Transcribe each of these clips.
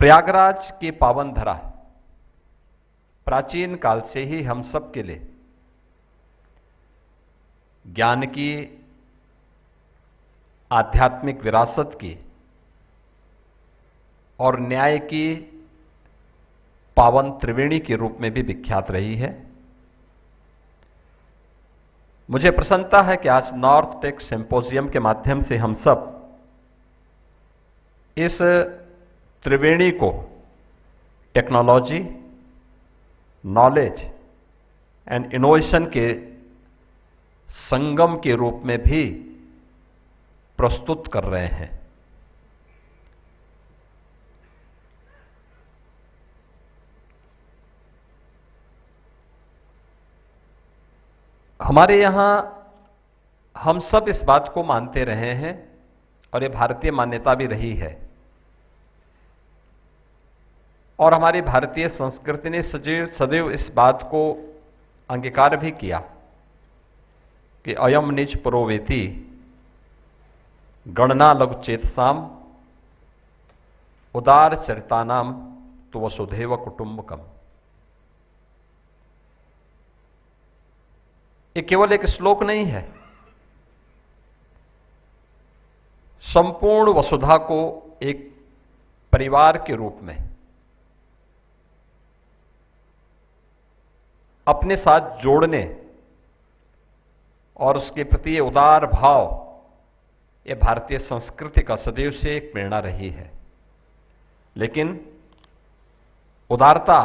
प्रयागराज की पावन धरा प्राचीन काल से ही हम सब के लिए ज्ञान की, आध्यात्मिक विरासत की और न्याय की पावन त्रिवेणी के रूप में भी विख्यात रही है। मुझे प्रसन्नता है कि आज नॉर्थ टेक सिंपोजियम के माध्यम से हम सब इस त्रिवेणी को टेक्नोलॉजी, नॉलेज एंड इनोवेशन के संगम के रूप में भी प्रस्तुत कर रहे हैं। हमारे यहां हम सब इस बात को मानते रहे हैं और ये भारतीय मान्यता भी रही है और हमारी भारतीय संस्कृति ने सदैव इस बात को अंगीकार भी किया कि अयम निज पुरोवेति गणना लघु चेतसाम उदार चरितानाम तो वसुधैव कुटुंबकम। ये केवल एक श्लोक नहीं है, संपूर्ण वसुधा को एक परिवार के रूप में अपने साथ जोड़ने और उसके प्रति ये उदार भाव, ये भारतीय संस्कृति का सदैव से एक प्रेरणा रही है। लेकिन उदारता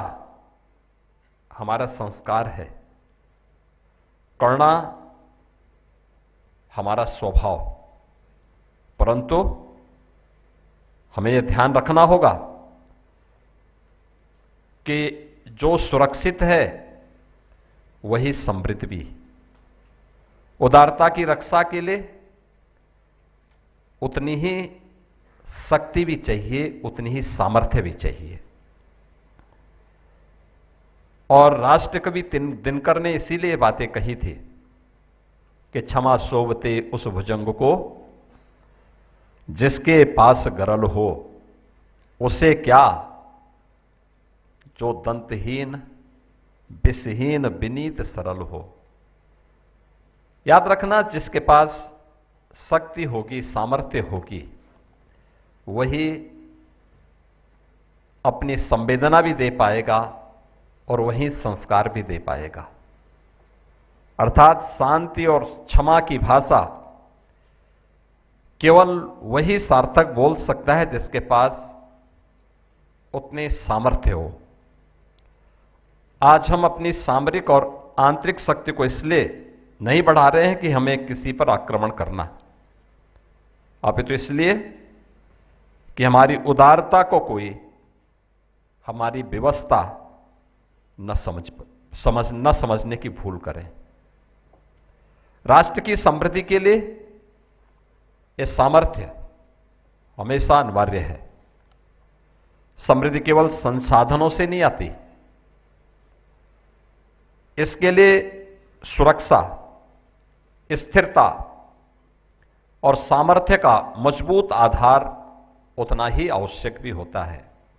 हमारा संस्कार है, करुणा हमारा स्वभाव, परंतु हमें यह ध्यान रखना होगा कि जो सुरक्षित है वही समृद्ध भी। उदारता की रक्षा के लिए उतनी ही शक्ति भी चाहिए, उतनी ही सामर्थ्य भी चाहिए। और राष्ट्रकवि दिनकर ने इसीलिए बातें कही थी कि क्षमा सोवते उस भुजंग को जिसके पास गरल हो, उसे क्या जो दंतहीन विषहीन विनीत सरल हो। याद रखना, जिसके पास शक्ति होगी, सामर्थ्य होगी, वही अपनी संवेदना भी दे पाएगा और वही संस्कार भी दे पाएगा। अर्थात शांति और क्षमा की भाषा केवल वही सार्थक बोल सकता है जिसके पास उतने सामर्थ्य हो। आज हम अपनी सामरिक और आंतरिक शक्ति को इसलिए नहीं बढ़ा रहे हैं कि हमें किसी पर आक्रमण करना, अपितु इसलिए कि हमारी उदारता को कोई हमारी व्यवस्था न समझने की भूल करें। राष्ट्र की समृद्धि के लिए यह सामर्थ्य हमेशा अनिवार्य है। समृद्धि केवल संसाधनों से नहीं आती, इसके लिए सुरक्षा, स्थिरता और सामर्थ्य का मजबूत आधार उतना ही आवश्यक भी होता है।